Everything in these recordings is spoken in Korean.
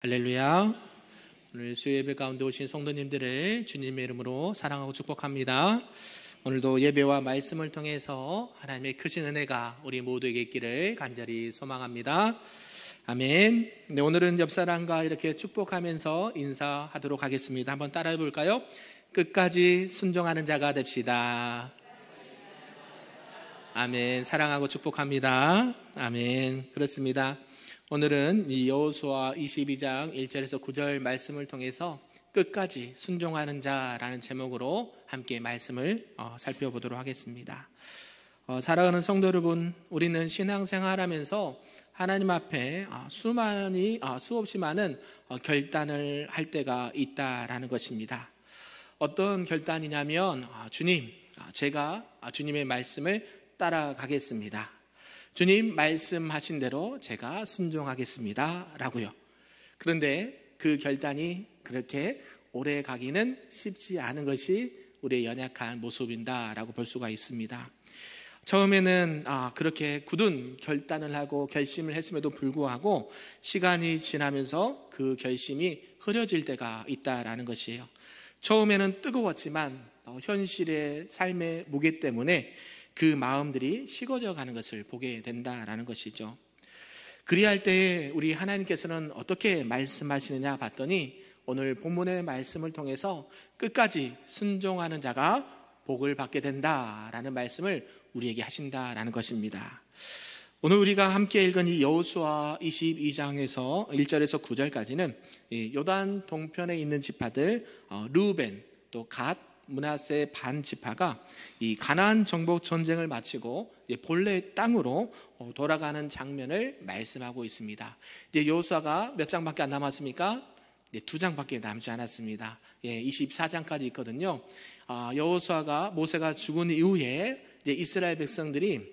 할렐루야. 오늘 수요예배 가운데 오신 성도님들을 주님의 이름으로 사랑하고 축복합니다. 오늘도 예배와 말씀을 통해서 하나님의 크신 은혜가 우리 모두에게 있기를 간절히 소망합니다. 아멘. 네, 오늘은 옆사람과 이렇게 축복하면서 인사하도록 하겠습니다. 한번 따라해 볼까요? 끝까지 순종하는 자가 됩시다. 아멘. 사랑하고 축복합니다. 아멘. 그렇습니다. 오늘은 이 여호수아 22장 1절에서 9절 말씀을 통해서 끝까지 순종하는 자라는 제목으로 함께 말씀을 살펴보도록 하겠습니다. 사랑하는 성도 여러분, 우리는 신앙생활하면서 하나님 앞에 수없이 많은 결단을 할 때가 있다라는 것입니다. 어떤 결단이냐면 주님, 제가 주님의 말씀을 따라가겠습니다. 주님 말씀하신 대로 제가 순종하겠습니다 라고요. 그런데 그 결단이 그렇게 오래 가기는 쉽지 않은 것이 우리의 연약한 모습이다 라고 볼 수가 있습니다. 처음에는 그렇게 굳은 결단을 하고 결심을 했음에도 불구하고 시간이 지나면서 그 결심이 흐려질 때가 있다라는 것이에요. 처음에는 뜨거웠지만 현실의 삶의 무게 때문에 그 마음들이 식어져 가는 것을 보게 된다라는 것이죠. 그리할 때에 우리 하나님께서는 어떻게 말씀하시느냐 봤더니 오늘 본문의 말씀을 통해서 끝까지 순종하는 자가 복을 받게 된다라는 말씀을 우리에게 하신다라는 것입니다. 오늘 우리가 함께 읽은 이 여호수아 22장에서 1절에서 9절까지는 요단 동편에 있는 지파들 르우벤 또 갓 므낫세 반 지파가 이 가나안 정복 전쟁을 마치고 본래 땅으로 돌아가는 장면을 말씀하고 있습니다. 이제 여호수아가 몇 장밖에 안 남았습니까? 이제 2장밖에 남지 않았습니다. 24장까지 있거든요. 여호수아가 모세가 죽은 이후에 이제 이스라엘 백성들이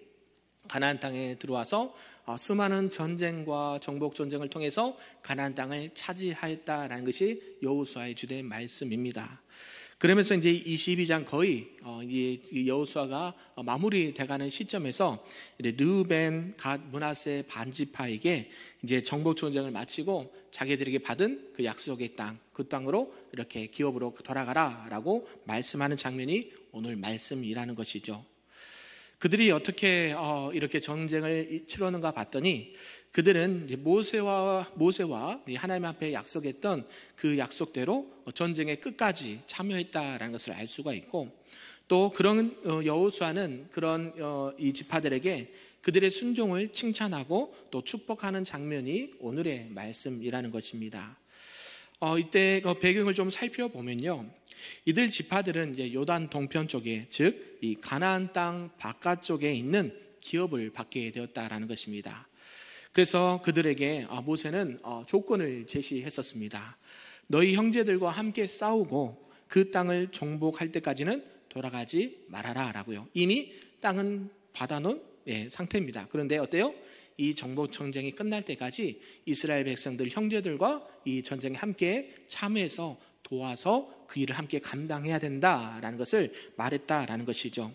가나안 땅에 들어와서 수많은 전쟁과 정복 전쟁을 통해서 가나안 땅을 차지하였다라는 것이 여호수아의 주된 말씀입니다. 그러면서 이제 22장 거의 이제 여호수아가 마무리돼가는 시점에서 르우벤, 갓, 므낫세 반지파에게 이제 정복 전쟁을 마치고 자기들에게 받은 그 약속의 땅, 그 땅으로 이렇게 기업으로 돌아가라라고 말씀하는 장면이 오늘 말씀이라는 것이죠. 그들이 어떻게 이렇게 전쟁을 치르는가 봤더니 그들은 이제 모세와 하나님 앞에 약속했던 그 약속대로 전쟁의 끝까지 참여했다라는 것을 알 수가 있고, 또 그런 여호수아는 그런 이 지파들에게 그들의 순종을 칭찬하고 또 축복하는 장면이 오늘의 말씀이라는 것입니다. 이때 그 배경을 좀 살펴보면요, 이들 지파들은 이제 요단 동편 쪽에, 즉 이 가나안 땅 바깥쪽에 있는 기업을 받게 되었다라는 것입니다. 그래서 그들에게 모세는 조건을 제시했었습니다. 너희 형제들과 함께 싸우고 그 땅을 정복할 때까지는 돌아가지 말아라 라고요. 이미 땅은 받아놓은 상태입니다. 그런데 어때요? 이 정복 전쟁이 끝날 때까지 이스라엘 백성들 형제들과 이 전쟁에 함께 참여해서 도와서 그 일을 함께 감당해야 된다라는 것을 말했다라는 것이죠.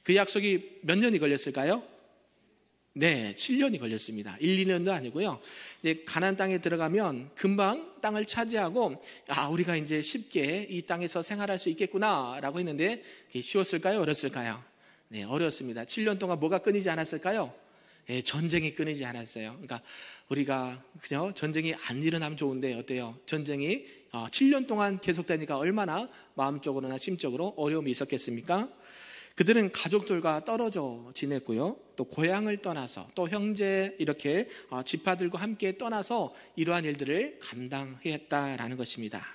그 약속이 몇 년이 걸렸을까요? 네, 7년이 걸렸습니다. 1, 2년도 아니고요. 이제 가나안 땅에 들어가면 금방 땅을 차지하고 우리가 이제 쉽게 이 땅에서 생활할 수 있겠구나라고 했는데 쉬웠을까요? 어렸을까요? 네, 어려웠습니다. 7년 동안 뭐가 끊이지 않았을까요? 네, 전쟁이 끊이지 않았어요. 그러니까 우리가 그냥 전쟁이 안 일어나면 좋은데 어때요? 전쟁이 7년 동안 계속되니까 얼마나 마음적으로나 심적으로 어려움이 있었겠습니까? 그들은 가족들과 떨어져 지냈고요, 또 고향을 떠나서 또 형제 이렇게 지파들과 함께 떠나서 이러한 일들을 감당했다라는 것입니다.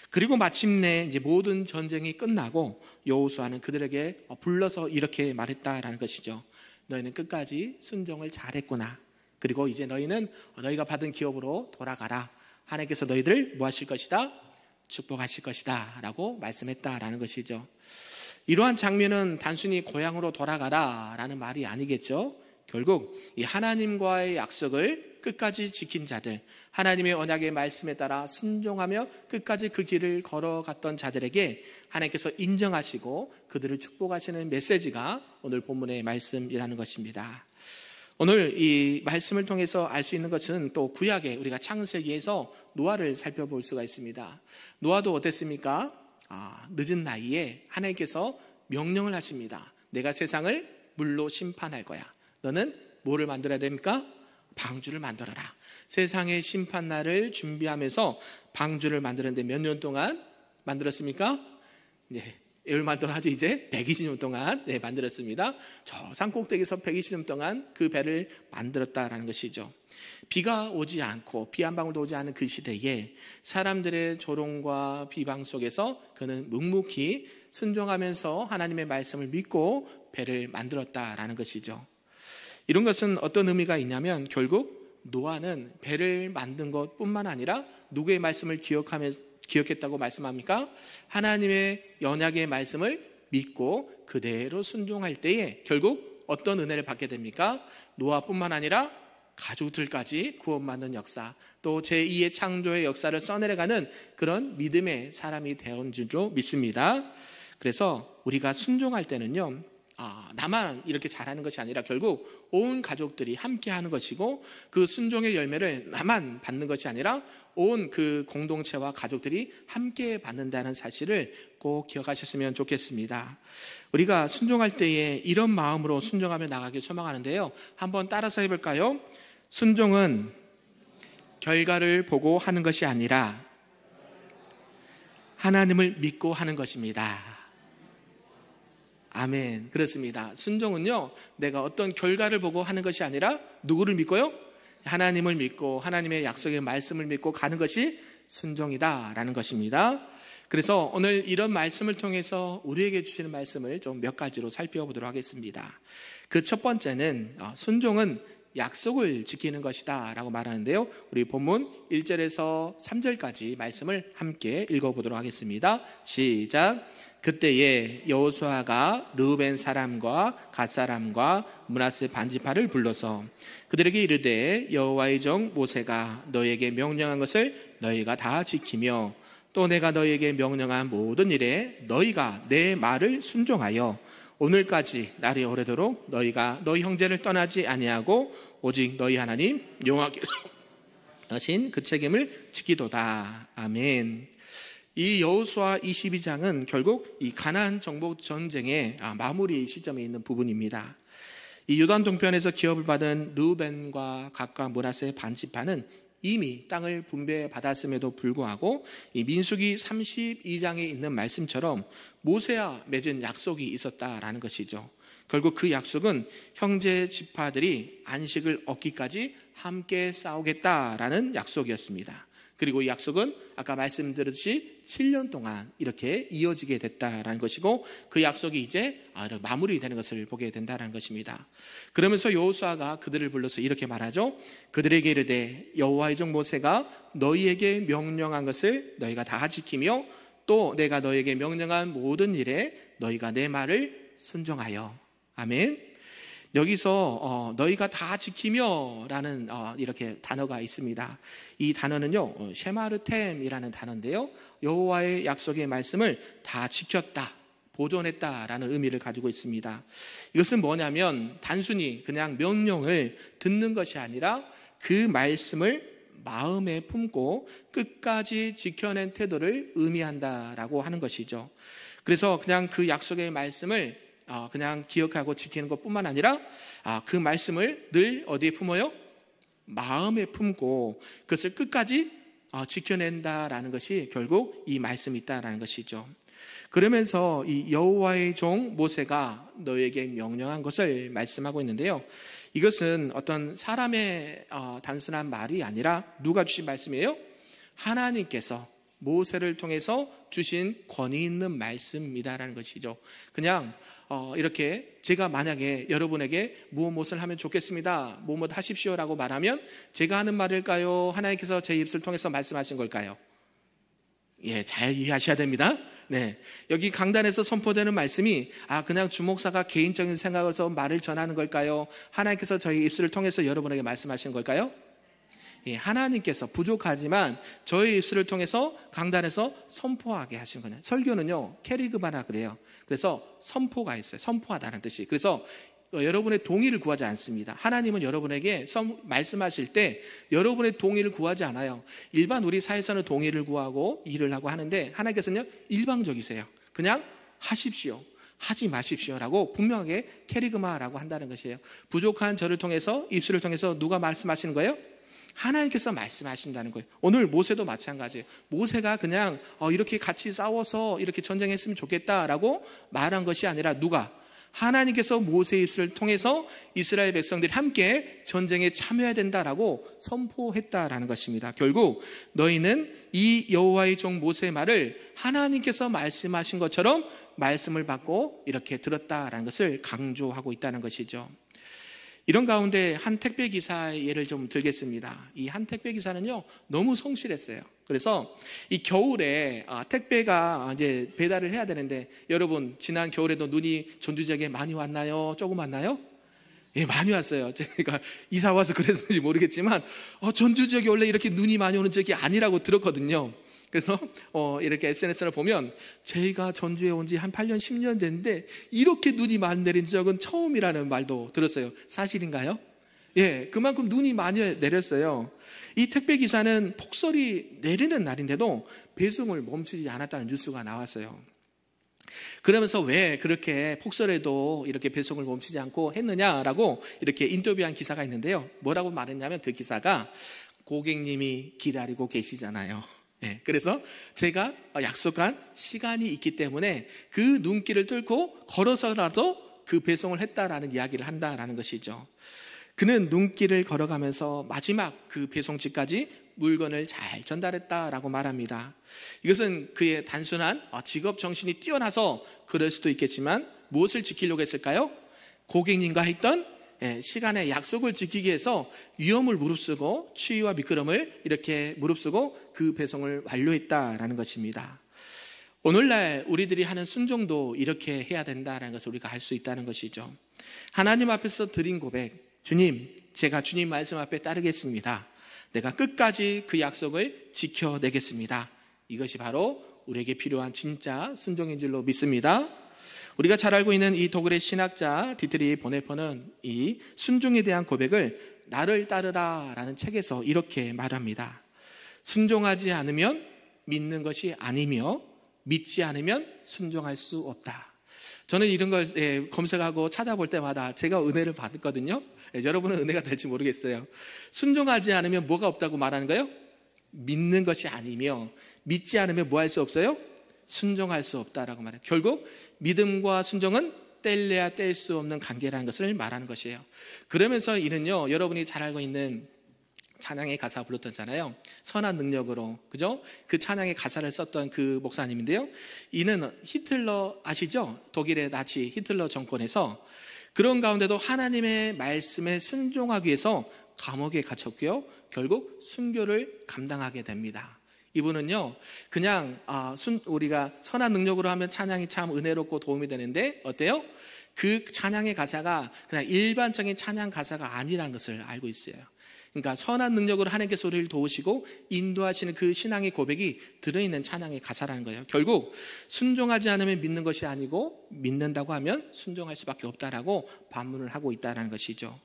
그리고 마침내 이제 모든 전쟁이 끝나고 여호수아는 그들에게 불러서 이렇게 말했다라는 것이죠. 너희는 끝까지 순종을 잘했구나. 그리고 이제 너희는 너희가 받은 기업으로 돌아가라. 하나님께서 너희들 뭐 하실 것이다? 축복하실 것이다 라고 말씀했다라는 것이죠. 이러한 장면은 단순히 고향으로 돌아가라 라는 말이 아니겠죠. 결국 이 하나님과의 약속을 끝까지 지킨 자들, 하나님의 언약의 말씀에 따라 순종하며 끝까지 그 길을 걸어갔던 자들에게 하나님께서 인정하시고 그들을 축복하시는 메시지가 오늘 본문의 말씀이라는 것입니다. 오늘 이 말씀을 통해서 알 수 있는 것은 또 구약에 우리가 창세기에서 노아를 살펴볼 수가 있습니다. 노아도 어땠습니까? 늦은 나이에 하나님께서 명령을 하십니다. 내가 세상을 물로 심판할 거야. 너는 뭐를 만들어야 됩니까? 방주를 만들어라. 세상의 심판날을 준비하면서 방주를 만드는데 몇 년 동안 만들었습니까? 네, 얼마 동안 하죠? 이제 120년 동안 만들었습니다. 저 산 꼭대기에서 120년 동안 그 배를 만들었다라는 것이죠. 비가 오지 않고 비 한 방울도 오지 않은 그 시대에 사람들의 조롱과 비방 속에서 그는 묵묵히 순종하면서 하나님의 말씀을 믿고 배를 만들었다라는 것이죠. 이런 것은 어떤 의미가 있냐면 결국 노아는 배를 만든 것뿐만 아니라 누구의 말씀을 기억했다고 말씀합니까? 하나님의 언약의 말씀을 믿고 그대로 순종할 때에 결국 어떤 은혜를 받게 됩니까? 노아뿐만 아니라 가족들까지 구원받는 역사, 또 제2의 창조의 역사를 써내려가는 그런 믿음의 사람이 되온 줄로 믿습니다. 그래서 우리가 순종할 때는요, 나만 이렇게 잘하는 것이 아니라 결국 온 가족들이 함께 하는 것이고, 그 순종의 열매를 나만 받는 것이 아니라 온 그 공동체와 가족들이 함께 받는다는 사실을 꼭 기억하셨으면 좋겠습니다. 우리가 순종할 때에 이런 마음으로 순종하며 나가길 소망하는데요, 한번 따라서 해볼까요? 순종은 결과를 보고 하는 것이 아니라 하나님을 믿고 하는 것입니다. 아멘. 그렇습니다. 순종은요, 내가 어떤 결과를 보고 하는 것이 아니라 누구를 믿고요? 하나님을 믿고 하나님의 약속의 말씀을 믿고 가는 것이 순종이다라는 것입니다. 그래서 오늘 이런 말씀을 통해서 우리에게 주시는 말씀을 좀 몇 가지로 살펴보도록 하겠습니다. 그 첫 번째는 순종은 약속을 지키는 것이다 라고 말하는데요, 우리 본문 1절에서 3절까지 말씀을 함께 읽어보도록 하겠습니다. 시작. 그때에 여호수아가 르우벤 사람과 갓 사람과 므낫세 반지파를 불러서 그들에게 이르되 여호와의 종 모세가 너희에게 명령한 것을 너희가 다 지키며 또 내가 너희에게 명령한 모든 일에 너희가 내 말을 순종하여 오늘까지 날이 오래도록 너희가 너희 형제를 떠나지 아니하고 오직 너희 하나님 여호와께서 하신 그 책임을 지키도다. 아멘. 이 여호수아 22장은 결국 이 가나안 정복 전쟁의 마무리 시점에 있는 부분입니다. 이 요단 동편에서 기업을 받은 르우벤과 갓과 므낫세 반지파는 이미 땅을 분배받았음에도 불구하고 이 민수기 32장에 있는 말씀처럼 모세와 맺은 약속이 있었다라는 것이죠. 결국 그 약속은 형제 지파들이 안식을 얻기까지 함께 싸우겠다라는 약속이었습니다. 그리고 이 약속은 아까 말씀드렸듯이 7년 동안 이렇게 이어지게 됐다라는 것이고, 그 약속이 이제 마무리되는 것을 보게 된다는 것입니다. 그러면서 여호수아가 그들을 불러서 이렇게 말하죠. 그들에게 이르되 여호와의 종 모세가 너희에게 명령한 것을 너희가 다 지키며 또 내가 너희에게 명령한 모든 일에 너희가 내 말을 순종하여. 아멘. 여기서 너희가 다 지키며 라는 이렇게 단어가 있습니다. 이 단어는요, 쉐마르템이라는 단어인데요, 여호와의 약속의 말씀을 다 지켰다, 보존했다라는 의미를 가지고 있습니다. 이것은 뭐냐면 단순히 그냥 명령을 듣는 것이 아니라 그 말씀을 마음에 품고 끝까지 지켜낸 태도를 의미한다라고 하는 것이죠. 그래서 그냥 그 약속의 말씀을 그냥 기억하고 지키는 것뿐만 아니라 그 말씀을 늘 어디에 품어요? 마음에 품고 그것을 끝까지 지켜낸다라는 것이 결국 이 말씀이 있다라는 것이죠. 그러면서 이 여호와의 종 모세가 너에게 명령한 것을 말씀하고 있는데요, 이것은 어떤 사람의 단순한 말이 아니라 누가 주신 말씀이에요? 하나님께서 모세를 통해서 주신 권위 있는 말씀이다라는 것이죠. 그냥 이렇게 제가 만약에 여러분에게 무엇을 하면 좋겠습니다, 무엇 하십시오라고 말하면 제가 하는 말일까요? 하나님께서 제 입술을 통해서 말씀하신 걸까요? 예, 잘 이해하셔야 됩니다. 네, 여기 강단에서 선포되는 말씀이 그냥 주목사가 개인적인 생각으로서 말을 전하는 걸까요? 하나님께서 저희 입술을 통해서 여러분에게 말씀하신 걸까요? 예, 하나님께서 부족하지만 저희 입술을 통해서 강단에서 선포하게 하신 거예요. 설교는요, 캐리그바나 그래요. 그래서 선포가 있어요. 선포하다는 뜻이. 그래서 여러분의 동의를 구하지 않습니다. 하나님은 여러분에게 말씀하실 때 여러분의 동의를 구하지 않아요. 일반 우리 사회에서는 동의를 구하고 일을 하고 하는데 하나님께서는요 일방적이세요. 그냥 하십시오, 하지 마십시오라고 분명하게 캐리그마라고 한다는 것이에요. 부족한 저를 통해서, 입술을 통해서 누가 말씀하시는 거예요? 하나님께서 말씀하신다는 거예요. 오늘 모세도 마찬가지예요. 모세가 그냥 이렇게 같이 싸워서 이렇게 전쟁했으면 좋겠다라고 말한 것이 아니라 누가? 하나님께서 모세의 입술을 통해서 이스라엘 백성들이 함께 전쟁에 참여해야 된다라고 선포했다라는 것입니다. 결국 너희는 이 여호와의 종 모세의 말을 하나님께서 말씀하신 것처럼 말씀을 받고 이렇게 들었다라는 것을 강조하고 있다는 것이죠. 이런 가운데 한 택배 기사의 예를 좀 들겠습니다. 이 한 택배 기사는요 너무 성실했어요. 그래서 이 겨울에 택배가 이제 배달을 해야 되는데, 여러분 지난 겨울에도 눈이 전주 지역에 많이 왔나요? 조금 왔나요? 예, 많이 왔어요. 제가 이사 와서 그랬는지 모르겠지만 전주 지역이 원래 이렇게 눈이 많이 오는 지역이 아니라고 들었거든요. 그래서 이렇게 SNS를 보면 저희가 전주에 온 지 한 8년 10년 됐는데 이렇게 눈이 많이 내린 지역은 처음이라는 말도 들었어요. 사실인가요? 예, 그만큼 눈이 많이 내렸어요. 이 택배 기사는 폭설이 내리는 날인데도 배송을 멈추지 않았다는 뉴스가 나왔어요. 그러면서 왜 그렇게 폭설에도 이렇게 배송을 멈추지 않고 했느냐라고 이렇게 인터뷰한 기사가 있는데요. 뭐라고 말했냐면 그 기사가 고객님이 기다리고 계시잖아요. 네, 그래서 제가 약속한 시간이 있기 때문에 그 눈길을 뚫고 걸어서라도 그 배송을 했다라는 이야기를 한다라는 것이죠. 그는 눈길을 걸어가면서 마지막 그 배송지까지 물건을 잘 전달했다라고 말합니다. 이것은 그의 단순한 직업 정신이 뛰어나서 그럴 수도 있겠지만 무엇을 지키려고 했을까요? 고객님과 했던 시간의 약속을 지키기 위해서 위험을 무릅쓰고 추위와 미끄럼을 이렇게 무릅쓰고 그 배송을 완료했다라는 것입니다. 오늘날 우리들이 하는 순종도 이렇게 해야 된다는 것을 우리가 알 수 있다는 것이죠. 하나님 앞에서 드린 고백, 주님, 제가 주님 말씀 앞에 따르겠습니다. 내가 끝까지 그 약속을 지켜내겠습니다. 이것이 바로 우리에게 필요한 진짜 순종인 줄로 믿습니다. 우리가 잘 알고 있는 이 독일의 신학자 디트리 보네퍼는 이 순종에 대한 고백을 나를 따르라 라는 책에서 이렇게 말합니다. 순종하지 않으면 믿는 것이 아니며 믿지 않으면 순종할 수 없다. 저는 이런 걸 검색하고 찾아볼 때마다 제가 은혜를 받았거든요. 여러분은 은혜가 될지 모르겠어요. 순종하지 않으면 뭐가 없다고 말하는 거예요? 믿는 것이 아니며 믿지 않으면 뭐 할 수 없어요? 순종할 수 없다라고 말해요. 결국 믿음과 순종은 뗄래야 뗄 수 없는 관계라는 것을 말하는 것이에요. 그러면서 이는요, 여러분이 잘 알고 있는 찬양의 가사 불렀잖아요. 선한 능력으로, 그죠? 그 찬양의 가사를 썼던 그 목사님인데요. 이는 히틀러 아시죠? 독일의 나치 히틀러 정권에서 그런 가운데도 하나님의 말씀에 순종하기 위해서 감옥에 갇혔고요. 결국 순교를 감당하게 됩니다. 이분은요, 그냥 우리가 선한 능력으로 하면 찬양이 참 은혜롭고 도움이 되는데 어때요? 그 찬양의 가사가 그냥 일반적인 찬양 가사가 아니라는 것을 알고 있어요. 그러니까 선한 능력으로 하나님께서 우리를 도우시고 인도하시는 그 신앙의 고백이 들어있는 찬양의 가사라는 거예요. 결국 순종하지 않으면 믿는 것이 아니고 믿는다고 하면 순종할 수밖에 없다라고 반문을 하고 있다는 것이죠.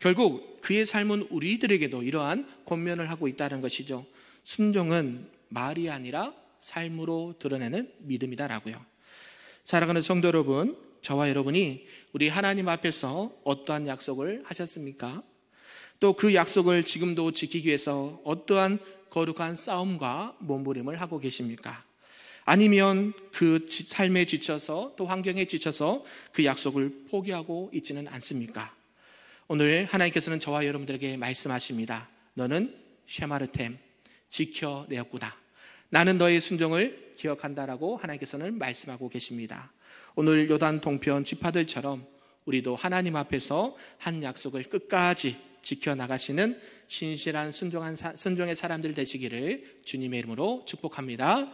결국 그의 삶은 우리들에게도 이러한 권면을 하고 있다는 것이죠. 순종은 말이 아니라 삶으로 드러내는 믿음이다라고요. 사랑하는 성도 여러분, 저와 여러분이 우리 하나님 앞에서 어떠한 약속을 하셨습니까? 또 그 약속을 지금도 지키기 위해서 어떠한 거룩한 싸움과 몸부림을 하고 계십니까? 아니면 그 삶에 지쳐서 또 환경에 지쳐서 그 약속을 포기하고 있지는 않습니까? 오늘 하나님께서는 저와 여러분들에게 말씀하십니다. 너는 쉐마르템, 지켜내었구나. 나는 너의 순종을 기억한다라고 하나님께서는 말씀하고 계십니다. 오늘 요단 동편 지파들처럼 우리도 하나님 앞에서 한 약속을 끝까지 지켜나가시는 신실한 순종의 사람들 되시기를 주님의 이름으로 축복합니다.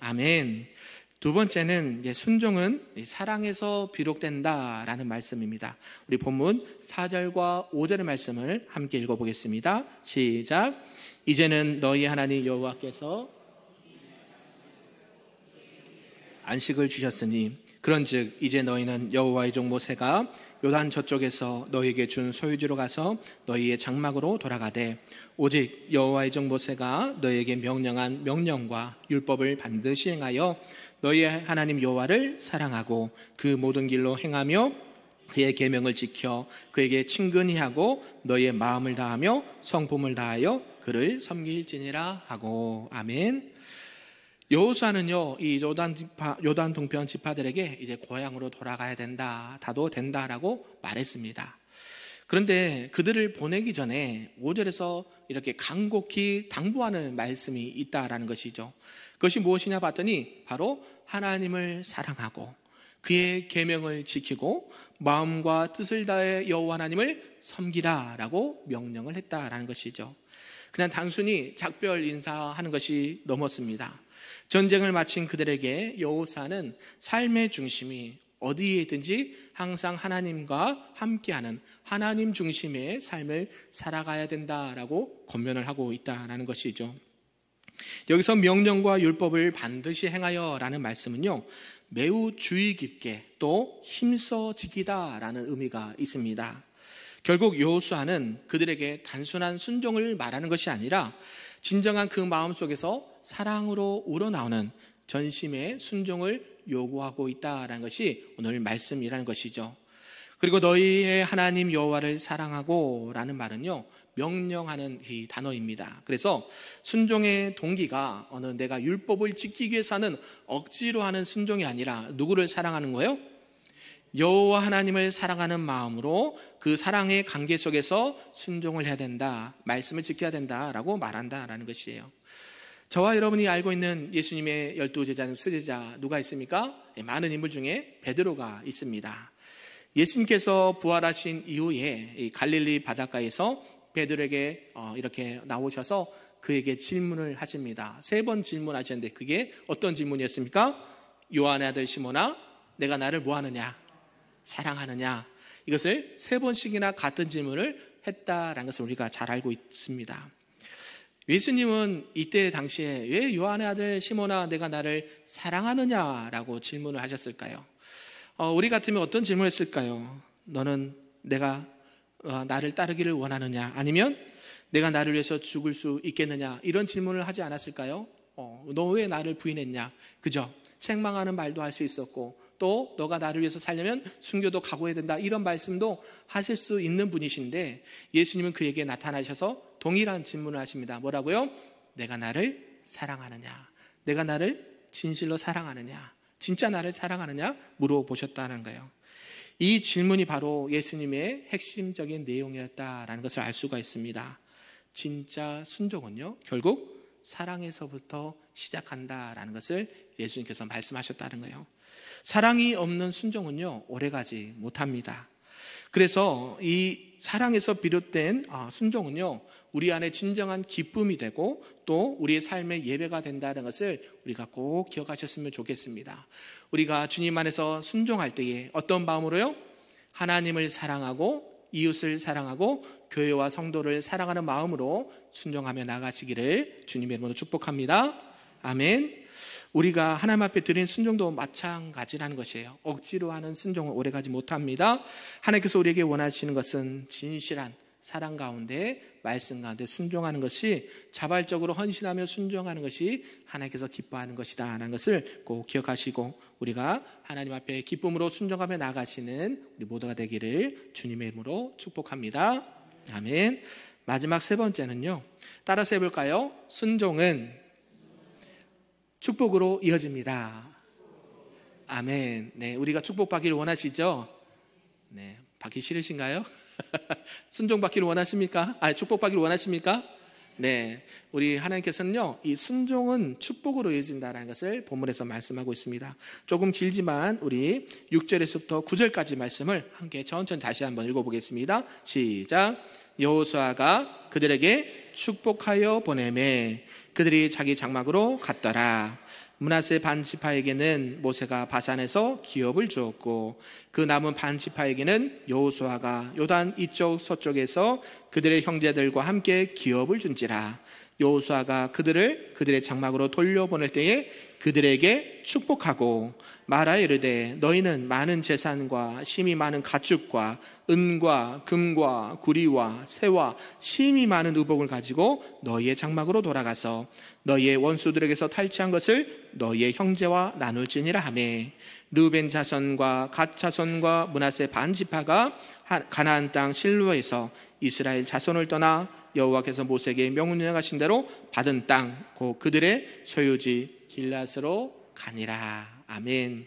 아멘. 두 번째는 순종은 사랑에서 비롯된다라는 말씀입니다. 우리 본문 4절과 5절의 말씀을 함께 읽어보겠습니다. 시작. 이제는 너희 하나님 여호와께서 안식을 주셨으니 그런즉 이제 너희는 여호와의 종 모세가 요단 저쪽에서 너희에게 준 소유지로 가서 너희의 장막으로 돌아가되 오직 여호와의 종 모세가 너희에게 명령한 명령과 율법을 반드시 행하여 너희의 하나님 여호와를 사랑하고 그 모든 길로 행하며 그의 계명을 지켜 그에게 친근히 하고 너희의 마음을 다하며 성품을 다하여 그를 섬길지니라 하고. 아멘. 여호수아는요, 이 요단 동편 지파들에게 이제 고향으로 돌아가야 된다, 다도 된다라고 말했습니다. 그런데 그들을 보내기 전에 5절에서 이렇게 간곡히 당부하는 말씀이 있다라는 것이죠. 그것이 무엇이냐 봤더니 바로 하나님을 사랑하고 그의 계명을 지키고 마음과 뜻을 다해 여호와 하나님을 섬기라라고 명령을 했다라는 것이죠. 그냥 단순히 작별 인사하는 것이 넘었습니다. 전쟁을 마친 그들에게 여호수아는 삶의 중심이 어디에 있든지 항상 하나님과 함께하는 하나님 중심의 삶을 살아가야 된다라고 권면을 하고 있다라는 것이죠. 여기서 명령과 율법을 반드시 행하여라는 말씀은요, 매우 주의 깊게 또 힘써 지키다라는 의미가 있습니다. 결국 여호수아는 그들에게 단순한 순종을 말하는 것이 아니라 진정한 그 마음속에서 사랑으로 우러나오는 전심의 순종을 요구하고 있다는 것이 오늘 말씀이라는 것이죠. 그리고 너희의 하나님 여호와를 사랑하고 라는 말은요, 명령하는 이 단어입니다. 그래서 순종의 동기가 어느 내가 율법을 지키기 위해서 하는 억지로 하는 순종이 아니라 누구를 사랑하는 거예요? 여호와 하나님을 사랑하는 마음으로 그 사랑의 관계 속에서 순종을 해야 된다, 말씀을 지켜야 된다라고 말한다라는 것이에요. 저와 여러분이 알고 있는 예수님의 12제자, 수제자 누가 있습니까? 많은 인물 중에 베드로가 있습니다. 예수님께서 부활하신 이후에 갈릴리 바닷가에서 베드로에게 이렇게 나오셔서 그에게 질문을 하십니다. 3번 질문하셨는데 그게 어떤 질문이었습니까? 요한의 아들 시몬아, 내가 나를 뭐하느냐? 사랑하느냐? 이것을 3번씩이나 같은 질문을 했다라는 것을 우리가 잘 알고 있습니다. 예수님은 이때 당시에 왜 요한의 아들 시몬아 내가 나를 사랑하느냐라고 질문을 하셨을까요? 우리 같으면 어떤 질문을 했을까요? 너는 내가 나를 따르기를 원하느냐? 아니면 내가 나를 위해서 죽을 수 있겠느냐? 이런 질문을 하지 않았을까요? 너 왜 나를 부인했냐? 그죠? 책망하는 말도 할 수 있었고 또 너가 나를 위해서 살려면 순교도 각오해야 된다, 이런 말씀도 하실 수 있는 분이신데 예수님은 그에게 나타나셔서 동일한 질문을 하십니다. 뭐라고요? 내가 나를 사랑하느냐? 내가 나를 진실로 사랑하느냐? 진짜 나를 사랑하느냐? 물어보셨다는 거예요. 이 질문이 바로 예수님의 핵심적인 내용이었다라는 것을 알 수가 있습니다. 진짜 순종은요, 결국 사랑에서부터 시작한다라는 것을 예수님께서 말씀하셨다는 거예요. 사랑이 없는 순종은요, 오래가지 못합니다. 그래서 이 사랑에서 비롯된 순종은요, 우리 안에 진정한 기쁨이 되고 또 우리의 삶의 예배가 된다는 것을 우리가 꼭 기억하셨으면 좋겠습니다. 우리가 주님 안에서 순종할 때에 어떤 마음으로요? 하나님을 사랑하고 이웃을 사랑하고 교회와 성도를 사랑하는 마음으로 순종하며 나가시기를 주님의 이름으로 축복합니다. 아멘. 우리가 하나님 앞에 드린 순종도 마찬가지라는 것이에요. 억지로 하는 순종은 오래가지 못합니다. 하나님께서 우리에게 원하시는 것은 진실한 사랑 가운데, 말씀 가운데 순종하는 것이, 자발적으로 헌신하며 순종하는 것이 하나님께서 기뻐하는 것이다 라는 것을 꼭 기억하시고 우리가 하나님 앞에 기쁨으로 순종하며 나가시는 우리 모두가 되기를 주님의 이름으로 축복합니다. 아멘. 마지막 3번째는요, 따라서 해볼까요? 순종은 축복으로 이어집니다. 아멘. 네, 우리가 축복받기를 원하시죠? 네, 받기 싫으신가요? 순종받기를 원하십니까? 축복받기를 원하십니까? 네, 우리 하나님께서는요, 이 순종은 축복으로 이어진다는 것을 본문에서 말씀하고 있습니다. 조금 길지만 우리 6절에서부터 9절까지 말씀을 함께 천천히 다시 한번 읽어보겠습니다. 시작. 여호수아가 그들에게 축복하여 보내매 그들이 자기 장막으로 갔더라. 므낫세 반지파에게는 모세가 바산에서 기업을 주었고 그 남은 반지파에게는 여호수아가 요단 이쪽 서쪽에서 그들의 형제들과 함께 기업을 준지라. 여호수아가 그들의 장막으로 돌려보낼 때에 그들에게 축복하고 말하여 이르되 너희는 많은 재산과 심이 많은 가축과 은과 금과 구리와 새와 심이 많은 의복을 가지고 너희의 장막으로 돌아가서 너희의 원수들에게서 탈취한 것을 너희의 형제와 나눌지니라 하매 르우벤 자손과 갓 자손과 므낫세 반 지파가 가나안 땅 실로에서 이스라엘 자손을 떠나 여호와께서 모세에게 명령하신 대로 받은 땅 곧 그들의 소유지 길앗으로 가니라. 아멘.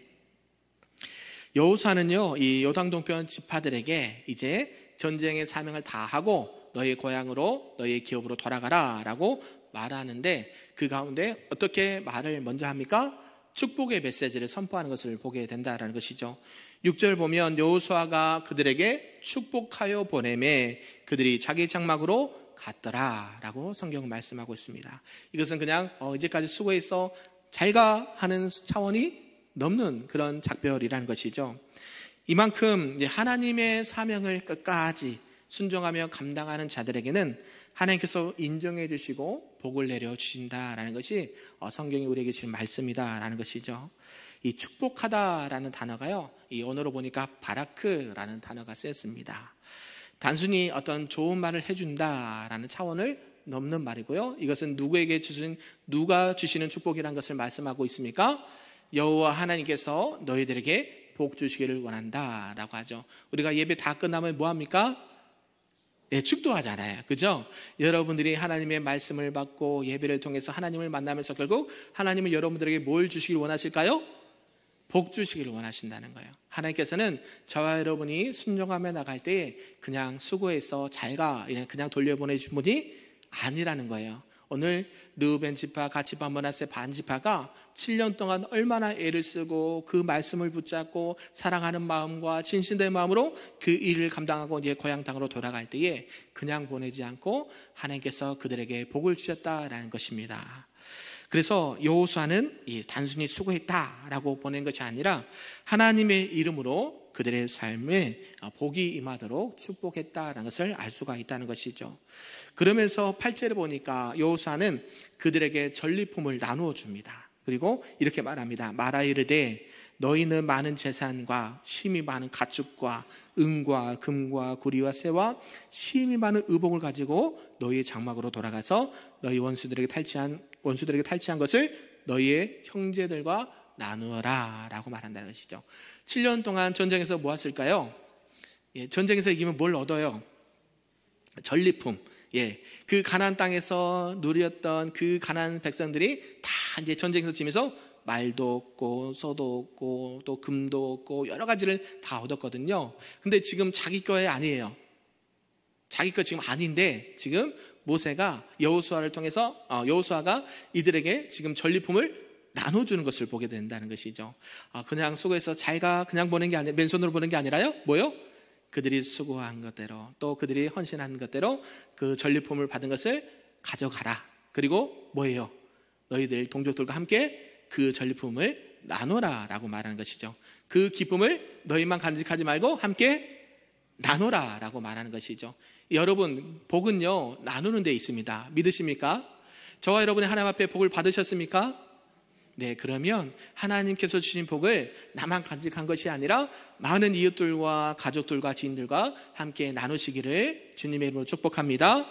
여호수아는요, 이 요단 동편 지파들에게 이제 전쟁의 사명을 다하고 너희 고향으로 너희 기업으로 돌아가라라고 말하는데, 그 가운데 어떻게 말을 먼저 합니까? 축복의 메시지를 선포하는 것을 보게 된다라는 것이죠. 6절 보면 여호수아가 그들에게 축복하여 보내매 그들이 자기 장막으로 갔더라라고 성경은 말씀하고 있습니다. 이것은 그냥 이제까지 수고했어 잘가 하는 차원이 넘는 그런 작별이라는 것이죠. 이만큼 하나님의 사명을 끝까지 순종하며 감당하는 자들에게는 하나님께서 인정해 주시고 복을 내려 주신다라는 것이 성경이 우리에게 지금 말씀이다라는 것이죠. 이 축복하다라는 단어가요, 이 언어로 보니까 바라크라는 단어가 쓰였습니다. 단순히 어떤 좋은 말을 해준다라는 차원을 넘는 말이고요. 이것은 누가 주시는 축복이라는 것을 말씀하고 있습니까? 여호와 하나님께서 너희들에게 복 주시기를 원한다라고 하죠. 우리가 예배 다 끝나면 뭐합니까? 네, 축도하잖아요. 그죠? 여러분들이 하나님의 말씀을 받고 예배를 통해서 하나님을 만나면서 결국 하나님은 여러분들에게 뭘 주시길 원하실까요? 복 주시기를 원하신다는 거예요. 하나님께서는 저와 여러분이 순종하며 나갈 때 그냥 수고해서 잘가 그냥 돌려보내주신 분이 아니라는 거예요. 오늘 르우벤 지파, 갓 지파, 므낫세 반 지파가 7년 동안 얼마나 애를 쓰고 그 말씀을 붙잡고 사랑하는 마음과 진실된 마음으로 그 일을 감당하고 이제 고향 땅으로 돌아갈 때에 그냥 보내지 않고 하나님께서 그들에게 복을 주셨다라는 것입니다. 그래서 여호수아는 단순히 수고했다라고 보낸 것이 아니라 하나님의 이름으로 그들의 삶에 복이 임하도록 축복했다라는 것을 알 수가 있다는 것이죠. 그러면서 8절에 보니까 여호수아는 그들에게 전리품을 나누어 줍니다. 그리고 이렇게 말합니다. 말하여 이르되 너희는 많은 재산과 심이 많은 가축과 은과 금과 구리와 새와 심이 많은 의복을 가지고 너희의 장막으로 돌아가서 너희 원수들에게 탈취한 것을 너희의 형제들과 나누어라 라고 말한다는 것이죠. 7년 동안 전쟁에서 뭐 했을까요? 전쟁에서 이기면 뭘 얻어요? 전리품. 그 가나안 땅에서 누렸던 그 가나안 백성들이 다 이제 전쟁에서 지면서 말도 얻고 소도 얻고 또 금도 얻고 여러 가지를 다 얻었거든요. 근데 지금 자기 거에 아니에요. 자기 거 지금 아닌데 지금 모세가 여호수아를 통해서 여호수아가 이들에게 지금 전리품을 나눠주는 것을 보게 된다는 것이죠. 그냥 수고해서 잘가 그냥 보낸 게 아니라 맨손으로 보낸 게 아니라요. 뭐요? 그들이 수고한 것대로 또 그들이 헌신한 것대로 그 전리품을 받은 것을 가져가라. 그리고 뭐예요? 너희들 동족들과 함께 그 전리품을 나눠라 라고 말하는 것이죠. 그 기쁨을 너희만 간직하지 말고 함께 나눠라 라고 말하는 것이죠. 여러분, 복은요 나누는 데 있습니다. 믿으십니까? 저와 여러분이 하나님 앞에 복을 받으셨습니까? 네, 그러면 하나님께서 주신 복을 나만 간직한 것이 아니라 많은 이웃들과 가족들과 지인들과 함께 나누시기를 주님의 이름으로 축복합니다.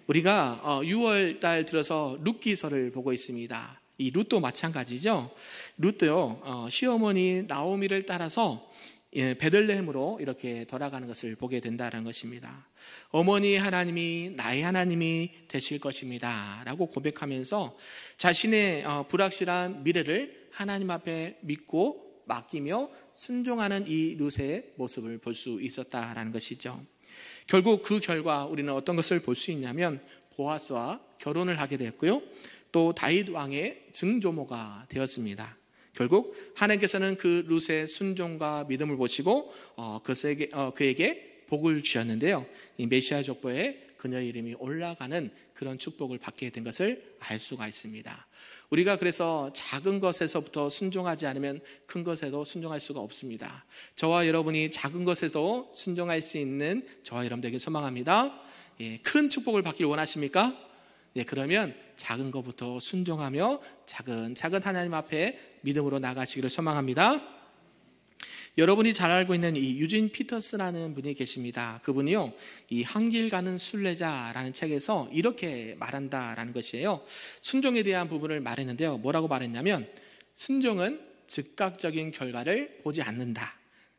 우리가 6월 달 들어서 룻기서를 보고 있습니다. 이 룻도 마찬가지죠. 룻도요 시어머니 나오미를 따라서 베들레헴으로 이렇게 돌아가는 것을 보게 된다는 것입니다. 어머니 하나님이 나의 하나님이 되실 것입니다 라고 고백하면서 자신의 불확실한 미래를 하나님 앞에 믿고 맡기며 순종하는 이 룻의 모습을 볼 수 있었다라는 것이죠. 결국 그 결과 우리는 어떤 것을 볼 수 있냐면 보아스와 결혼을 하게 되었고요, 또 다윗 왕의 증조모가 되었습니다. 결국 하나님께서는 그 룻의 순종과 믿음을 보시고 그에게 복을 주셨는데요, 이 메시아 족보에 그녀의 이름이 올라가는 그런 축복을 받게 된 것을 알 수가 있습니다. 우리가 그래서 작은 것에서부터 순종하지 않으면 큰 것에도 순종할 수가 없습니다. 저와 여러분이 작은 것에도 순종할 수 있는 저와 여러분들에게 소망합니다. 큰 축복을 받길 원하십니까? 예, 그러면 작은 것부터 순종하며 차근차근 하나님 앞에 믿음으로 나가시기를 소망합니다. 여러분이 잘 알고 있는 이 유진 피터스라는 분이 계십니다. 그분이요, 이 한길 가는 순례자라는 책에서 이렇게 말한다라는 것이에요. 순종에 대한 부분을 말했는데요. 뭐라고 말했냐면, 순종은 즉각적인 결과를 보지 않는다.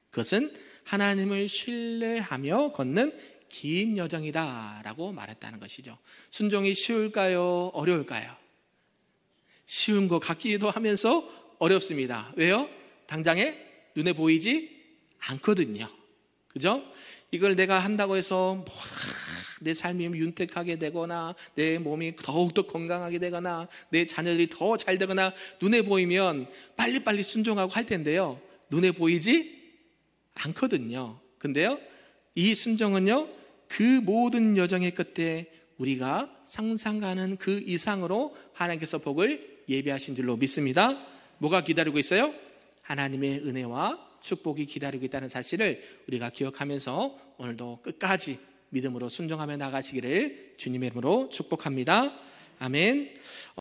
그것은 하나님을 신뢰하며 걷는 긴 여정이다 라고 말했다는 것이죠. 순종이 쉬울까요? 어려울까요? 쉬운 것 같기도 하면서 어렵습니다. 왜요? 당장에 눈에 보이지 않거든요. 그죠? 이걸 내가 한다고 해서 내 삶이 윤택하게 되거나 내 몸이 더욱더 건강하게 되거나 내 자녀들이 더 잘 되거나 눈에 보이면 빨리빨리 순종하고 할 텐데요, 눈에 보이지 않거든요. 근데요, 이 순종은요, 그 모든 여정의 끝에 우리가 상상하는 그 이상으로 하나님께서 복을 예비하신 줄로 믿습니다. 뭐가 기다리고 있어요? 하나님의 은혜와 축복이 기다리고 있다는 사실을 우리가 기억하면서 오늘도 끝까지 믿음으로 순종하며 나가시기를 주님의 이름으로 축복합니다. 아멘.